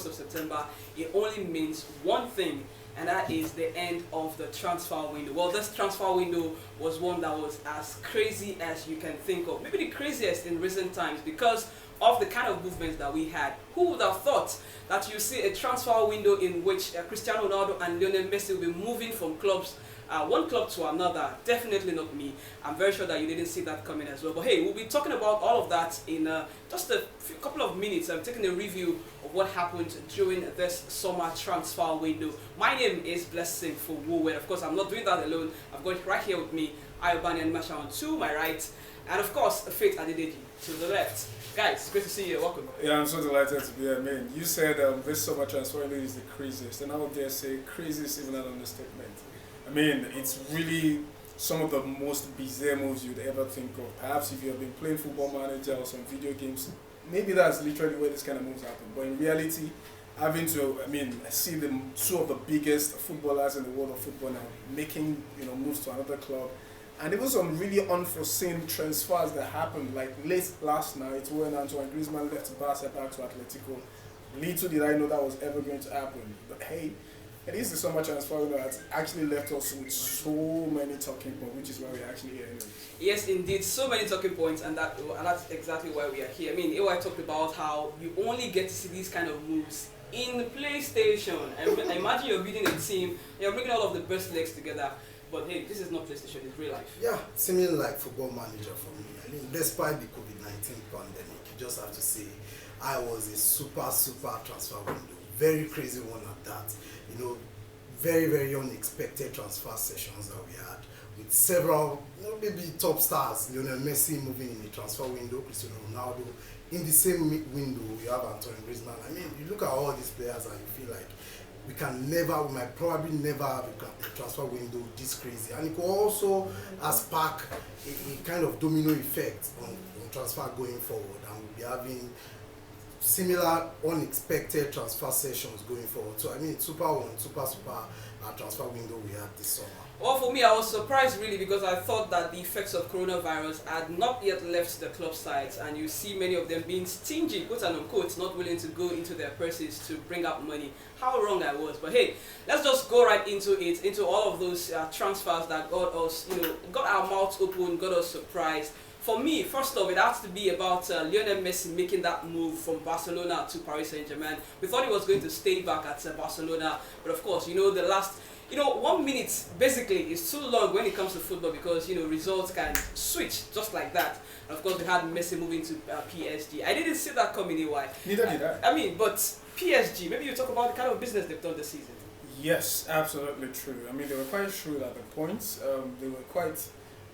1st of September, it only means one thing, and that is the end of the transfer window. Well, this transfer window was one that was as crazy as you can think of, maybe the craziest in recent times, because of the kind of movements that we had. Who would have thought that you see a transfer window in which Cristiano Ronaldo and Lionel Messi will be moving from clubs, one club to another? Definitely not me. I'm very sure that you didn't see that coming as well. But hey, we'll be talking about all of that in just a couple of minutes. I'm taking a review of what happened during this summer transfer window. My name is Blessing Fowowe, and of course I'm not doing that alone. I've got right here with me Ayo Animasahun to my right, and of course Adedeji to the left. Guys, great to see you. Welcome. Yeah, I'm so delighted to be here, man. You said this summer transfer window is the craziest, and I would dare say craziest is even an understatement. I mean, it's really some of the most bizarre moves you'd ever think of. Perhaps if you have been playing Football Manager or some video games, maybe that's literally where this kind of moves happen. But in reality, having to, see two of the biggest footballers in the world of football now making, moves to another club. And even some really unforeseen transfers that happened, like late last night when Antoine Griezmann left Barca back to Atletico. Little did I know that was ever going to happen. But hey, it is the summer transfer window that's actually left us with so many talking points, which is why we're actually here anyways. Yes, indeed, so many talking points, and that's exactly why we are here. I mean, I talked about how you only get to see these kind of moves in PlayStation. And imagine you're building a team, you're bringing all of the best legs together. But hey, this is not PlayStation, it's real life. Yeah, seeming like Football Manager for me. I mean, despite the COVID-19 pandemic, you just have to say I was a super transfer window. Very crazy one at that. Very unexpected transfer sessions that we had with several, maybe top stars. Lionel Messi moving in the transfer window, Cristiano Ronaldo. In the same window, you have Antoine Griezmann. I mean, you look at all these players and you feel like we might probably never have a transfer window this crazy. And it could also spark a kind of domino effect on transfer going forward. And we'll be having similar unexpected transfer sessions going forward. So I mean, super transfer window we had this summer. Well, for me, I was surprised really because I thought that the effects of coronavirus had not yet left the club sides, and you see many of them being stingy, quote and unquote, not willing to go into their purses to bring up money. How wrong I was. But hey, let's just go right into it, into all of those transfers that got us, got our mouths open, got us surprised. For me, first off, it has to be about Lionel Messi making that move from Barcelona to Paris Saint-Germain. We thought he was going to stay back at Barcelona, but of course, the last 1 minute basically is too long when it comes to football because, results can switch just like that. And of course, we had Messi moving to PSG. I didn't see that coming anyway. Neither did I. But PSG, maybe you talk about the kind of business they've done this season. Yes, absolutely true. They were quite shrewd at the points.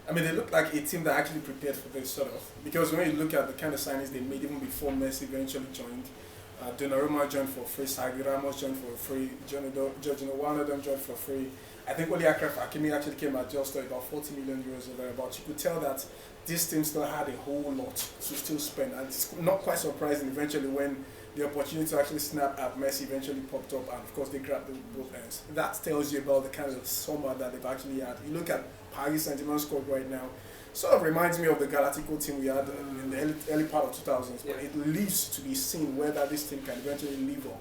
They looked like a team that actually prepared for this sort of. Because when you look at the kind of signings they made even before Messi eventually joined, Donnarumma joined for free, Sergio Ramos joined for free, Jorginho Wijnaldum joined for free. I think only Achraf Hakimi actually came at just about 40 million euros or thereabouts. You could tell that this team still had a whole lot to still spend, and it's not quite surprising eventually when the opportunity to actually snap at Messi eventually popped up, and of course they grabbed both ends. That tells you about the kind of summer that they've actually had. You look at Paris Saint-Germain squad right now, sort of reminds me of the Galactico team we had in the early part of 2000s, but it leaves to be seen whether this team can eventually live up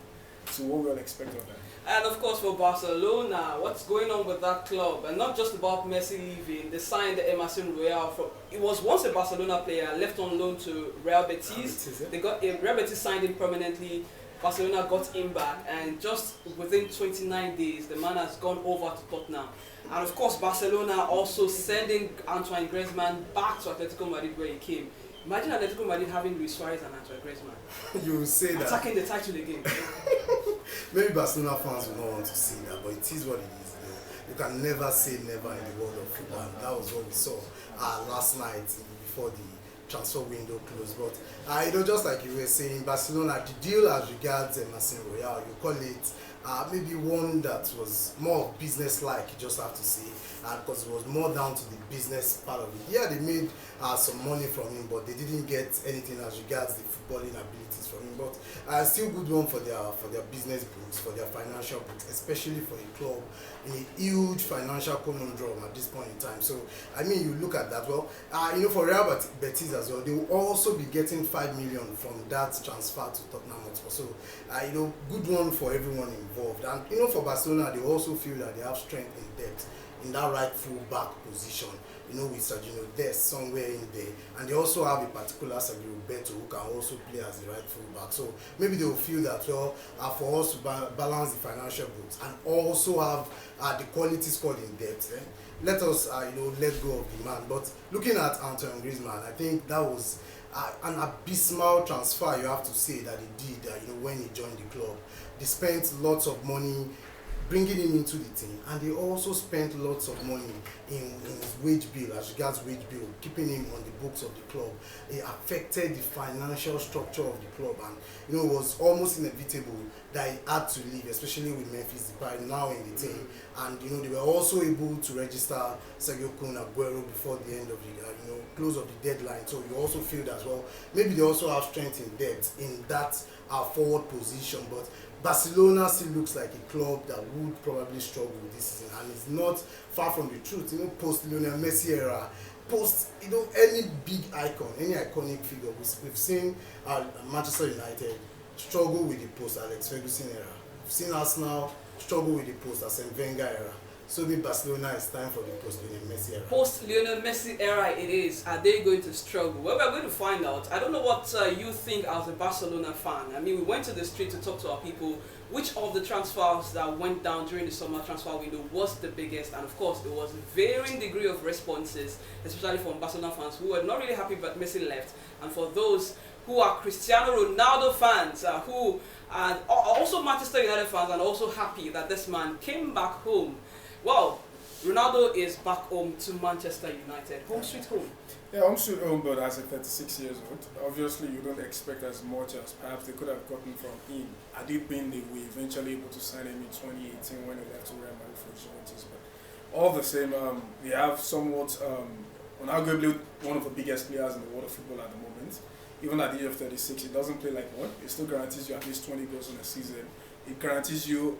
to what we all expect of them. And of course for Barcelona, what's going on with that club? And not just about Messi leaving, they signed Emerson Royal. It was once a Barcelona player, left on loan to Real Betis. They got Real Betis signed him permanently. Barcelona got him back, and just within 29 days, the man has gone over to Tottenham. And of course, Barcelona also sending Antoine Griezmann back to Atletico Madrid where he came. Imagine Atletico Madrid having Luis Suarez and Antoine Griezmann. You will say that. Attacking the title again. Maybe Barcelona fans will not want to see that, but it is what it is. You can never say never in the world of football. And that was what we saw last night before the transfer window closed. But just like you were saying, Barcelona, the deal as regards Emerson Royal, you call it maybe one that was more business-like, you just have to say. because it was more down to the business part of it. Yeah, they made some money from him, but they didn't get anything as regards the footballing abilities from him. But still good one for their business books, for their financial books, especially for a club in a huge financial conundrum at this point in time. So I mean, you look at that. Well, for Real Betis as well, they will also be getting 5 million from that transfer to Tottenham Hotspur. So good one for everyone involved. And for Barcelona, they also feel that they have strength in depth in that right full back position. With Sergio Dest somewhere in there, and they also have a particular Sergio Roberto who can also play as the right full back. So maybe they will feel that for us to balance the financial books and also have the quality squad in depth. Let us let go of the man. But looking at Antoine Griezmann, I think that was an abysmal transfer, you have to say, that he did when he joined the club. They spent lots of money bringing him into the team, and they also spent lots of money in his wage bill, as regards wage bill, keeping him on the books of the club. It affected the financial structure of the club, and it was almost inevitable that he had to leave, especially with Memphis Depay now in the team. And they were also able to register Sergio Kun Aguero before the end of the close of the deadline. So you also feel that maybe they also have strength in depth in that forward position. But Barcelona still looks like a club that would probably struggle with this season, and it's not far from the truth. Post Lionel Messi era, post any big icon, any iconic figure, we've seen Manchester United struggle with the post Alex Ferguson era. We've seen Arsenal struggle with the post Arsene Wenger era. So maybe Barcelona, it's time for the post Lionel Messi era. Post Lionel Messi era it is. Are they going to struggle? Well, we're going to find out. I don't know what you think as a Barcelona fan. I mean, we went to the street to talk to our people. Which of the transfers that went down during the summer transfer window was the biggest? And of course, there was a varying degree of responses, especially from Barcelona fans who were not really happy but Messi left, and for those who are Cristiano Ronaldo fans, who are also Manchester United fans, and also happy that this man came back home. Well, Ronaldo is back home to Manchester United. Home sweet home. Yeah, home sweet home, but as a 36 years old, obviously you don't expect as much as perhaps they could have gotten from him had it been they were eventually able to sign him in 2018 when he left to Real Madrid for Juventus. But all the same, we have somewhat, arguably one of the biggest players in the world of football at the moment. Even at the age of 36, it doesn't play like one. It still guarantees you at least 20 goals in a season. It guarantees you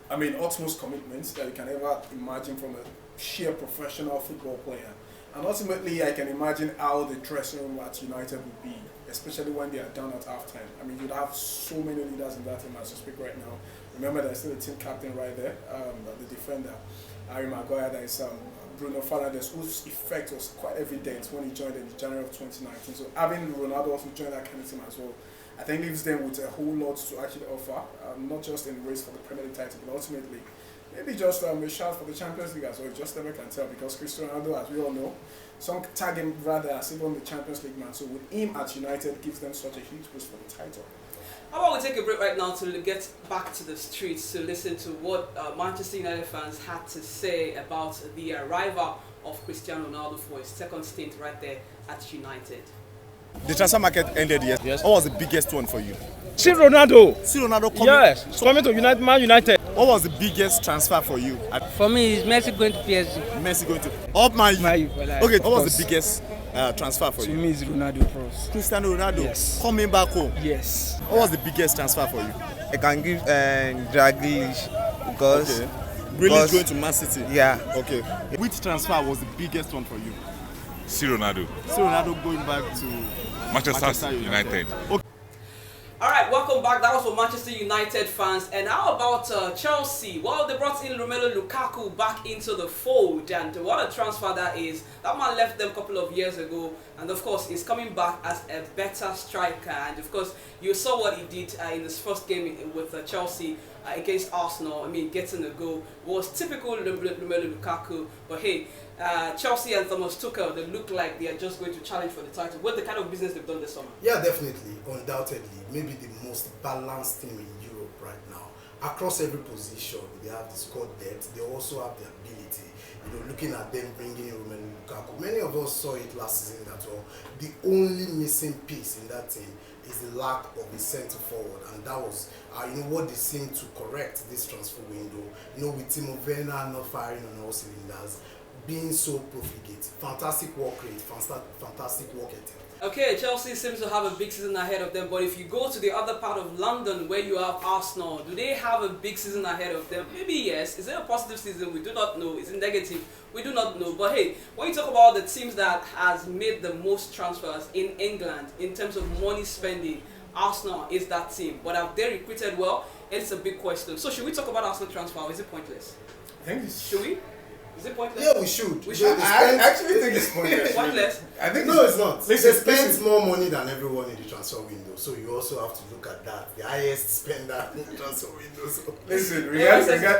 utmost commitments that you can ever imagine from a sheer professional football player. And ultimately, I can imagine how the dressing room at United would be, especially when they are down at halftime. I mean, you'd have so many leaders in that team as you speak right now. Remember, there's still a team captain right there, the defender, Harry Maguire. There is Bruno Fernandes, whose effect was quite evident when he joined in January of 2019. So having Ronaldo also join that kind of team as well, I think leaves them with a whole lot to actually offer, not just in the race for the Premier League title, but ultimately maybe just a shout for the Champions League as well. Just never can tell, because Cristiano Ronaldo, as we all know, some tag him rather as even the Champions League man. So with him at United, gives them such a huge boost for the title. How about we take a break right now to get back to the streets to listen to what Manchester United fans had to say about the arrival of Cristiano Ronaldo for his second stint right there at United. The transfer market ended yesterday. Yes. What was the biggest one for you? See Ronaldo. See Ronaldo coming? Yes, coming to Man United. What was the biggest transfer for you? For me, it's Messi going to PSG. Messi going to Man U. Okay, what was the biggest transfer for you? To me, it's Ronaldo first. Cristiano Ronaldo, yes. Coming back home. Yes. What was the biggest transfer for you? I can give Grealish because Grealish going to Man City. Yeah. Okay. Which transfer was the biggest one for you? See Ronaldo. See Ronaldo going back to Manchester United. Okay. All right, welcome back. That was for Manchester United fans. And how about Chelsea? Well, they brought in Romelu Lukaku back into the fold, and what a transfer that is. That man left them a couple of years ago, and of course, he's coming back as a better striker. And of course, you saw what he did in his first game with Chelsea against Arsenal. I mean, getting a goal was typical Romelu Lukaku. But hey, Chelsea and Thomas Tuchel, they look like they are just going to challenge for the title. What the kind of business they've done this summer? Yeah, definitely, undoubtedly, maybe the most balanced team in Europe right now. Across every position, they have the squad depth. They also have the ability. Looking at them bringing in Romelu Lukaku, many of us saw it last season that the only missing piece in that team is the lack of a centre forward, and that was what they seemed to correct this transfer window. With Timo Werner not firing on all cylinders, being so profligate. Fantastic work rate, fantastic work ethic. Okay, Chelsea seems to have a big season ahead of them, but if you go to the other part of London where you have Arsenal, do they have a big season ahead of them? Maybe yes. Is it a positive season? We do not know. Is it negative? We do not know. But hey, when you talk about the teams that has made the most transfers in England in terms of money spending, Arsenal is that team. But have they recruited well? It's a big question. So should we talk about Arsenal transfer or is it pointless? I think it's... Should we? Is it pointless? Yeah, we should. We should. I actually think it's pointless. Pointless? I think No, it's not. Listen, They spent more money than everyone in the transfer window, so you also have to look at that. The highest spender in the transfer window. So. Listen,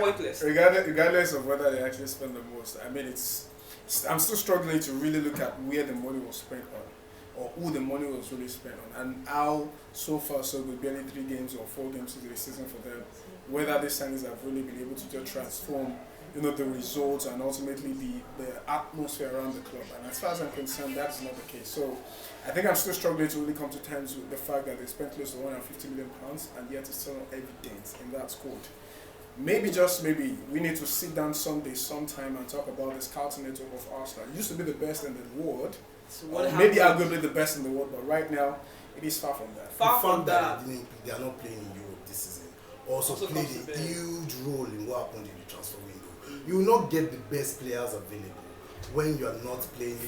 Pointless. regardless of whether they actually spend the most, I mean, I'm still struggling to really look at where the money was spent on, or who the money was really spent on, and how so far so good, barely 3 games or 4 games into the season for them, whether these signings have really been able to just transform, the results and ultimately the atmosphere around the club. And as far as I'm concerned, that's not the case. So I think I'm still struggling to really come to terms with the fact that they spent close to £150 million and yet it's still not evident in that squad. Maybe, just maybe, we need to sit down sometime and talk about the scouting network of Arsenal. It used to be the best in the world, So maybe arguably the best in the world, but right now it is far from that. Far from that. They are not playing in Europe this season. Also played a huge role in what happened in the transfer window. You will not get the best players available when you are not playing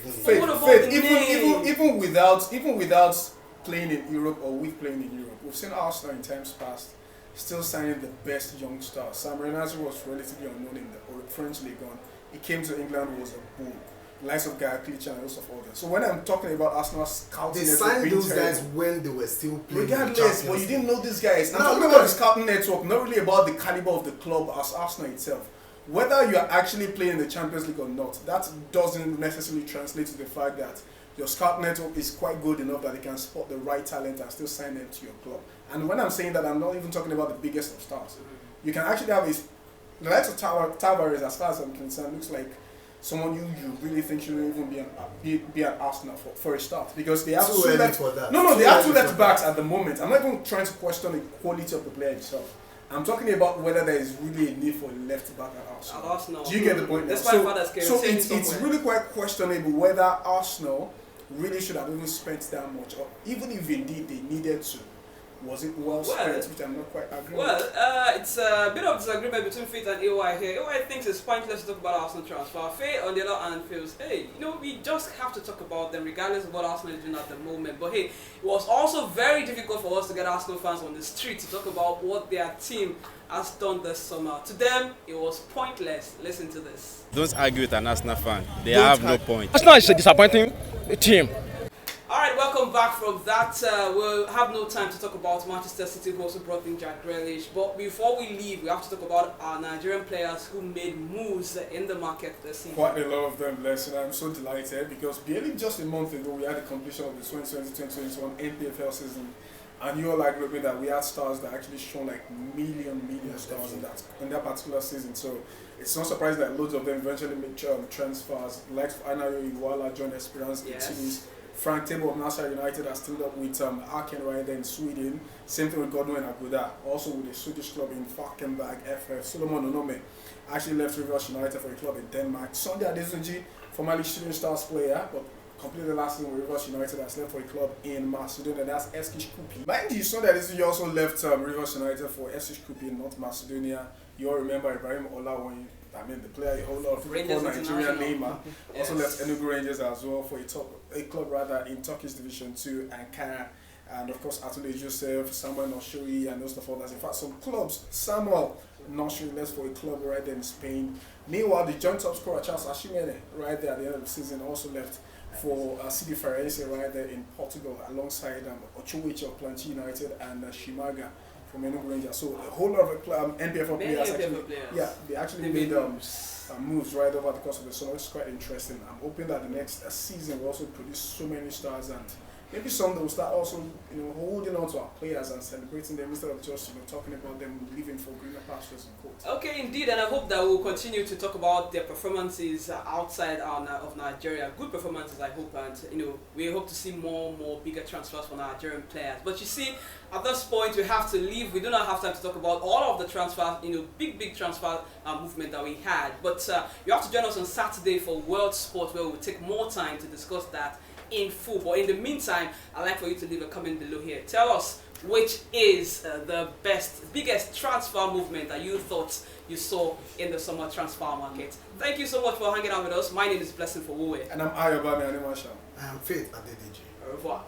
Even without playing in Europe or with playing in Europe, we've seen Arsenal in times past still signing the best young stars. Sam Renazzo was relatively unknown in the French League on. He came to England, was a boom. Likes of Guy Clichy and lots of others. So when I'm talking about Arsenal scouting, they signed those guys when they were still playing. Regardless, but you didn't know these guys. I'm talking about the scouting network, not really about the caliber of the club as Arsenal itself. Whether you are actually playing in the Champions League or not, that doesn't necessarily translate to the fact that your scout network is quite good enough that they can spot the right talent and still sign them to your club. And when I'm saying that, I'm not even talking about the biggest of stars. You can actually have the likes of Tavares, as far as I'm concerned, looks like someone you really think should even be at Arsenal for a start, because they have two left. They have 2 left backs at the moment. I'm not even trying to question the quality of the player himself. I'm talking about whether there is really a need for a left back at Arsenal. Do you get the point? So it's really quite questionable whether Arsenal really should have even spent that much, or even if indeed they needed to. Was it well spent, which I'm not quite agreeing with? It's a bit of disagreement between Faith and AY here. AY thinks it's pointless to talk about Arsenal transfer. Faith, on the other hand, feels, hey, we just have to talk about them regardless of what Arsenal is doing at the moment. But hey, it was also very difficult for us to get Arsenal fans on the street to talk about what their team has done this summer. To them, it was pointless. Listen to this. Don't argue with an Arsenal fan. They have no point. Arsenal is a disappointing team. Alright, welcome back from that. We'll have no time to talk about Manchester City, who also brought in Jack Grealish. But before we leave, we have to talk about our Nigerian players who made moves in the market this season. Quite a lot of them, Blessing. I'm so delighted because barely just a month ago, we had the completion of the 2020-2021 NPFL season. And you're like ripping that we had stars that actually shown like million stars in that particular season. So it's not surprising that loads of them eventually made transfers. Like Ayo Animasahun joined Esperance teams. Frank Tebo of Nassau United has teamed up with Aken right there in Sweden. Same thing with Godwin Aguda, also with the Swedish club in Falkenberg FF. Solomon Onome actually left Rivers United for a club in Denmark. Sunday Adedeji, formerly Shooting Stars player, but completed last season with Rivers United, has left for a club in Macedonia, that's Eskişehir. Mind you, Sunday Adedeji also left Rivers United for Eskişehir in North Macedonia. You all remember Ibrahim Ola, the player a whole lot of people call Nigerian Neymar. Also left Enugu Rangers as well for a club in Turkish Division 2, Ankara, and of course Atunde Joseph, Samuel Noshiri, and those of others. In fact, some clubs, Samuel Noshiri left for a club right there in Spain. Meanwhile, the joint top scorer Charles Ashimene right there at the end of the season also left for CD Farense right there in Portugal, alongside Ochowichi of Planchi United and Shimaga from Enugu Rangers. So a whole lot of NPFL players actually made moves right over the course of the summer. It's quite interesting. I'm hoping that the next season will also produce so many stars and maybe someday we'll start also, holding on to our players and celebrating them instead of just, talking about them leaving for greener pastures and quotes. Okay, indeed, and I hope that we'll continue to talk about their performances outside of Nigeria. Good performances, I hope, and we hope to see more bigger transfers for Nigerian players. But you see, at this point, we have to leave. We do not have time to talk about all of the transfers, big transfer movement that we had. But you have to join us on Saturday for World Sport, where we'll take more time to discuss that in full. But in the meantime, I'd like for you to leave a comment below here. Tell us which is the biggest transfer movement that you thought you saw in the summer transfer market. Thank you so much for hanging out with us. My name is Blessing Fowowe. And I'm Ayo Animasahun. I am Faith Adedeji. Au revoir.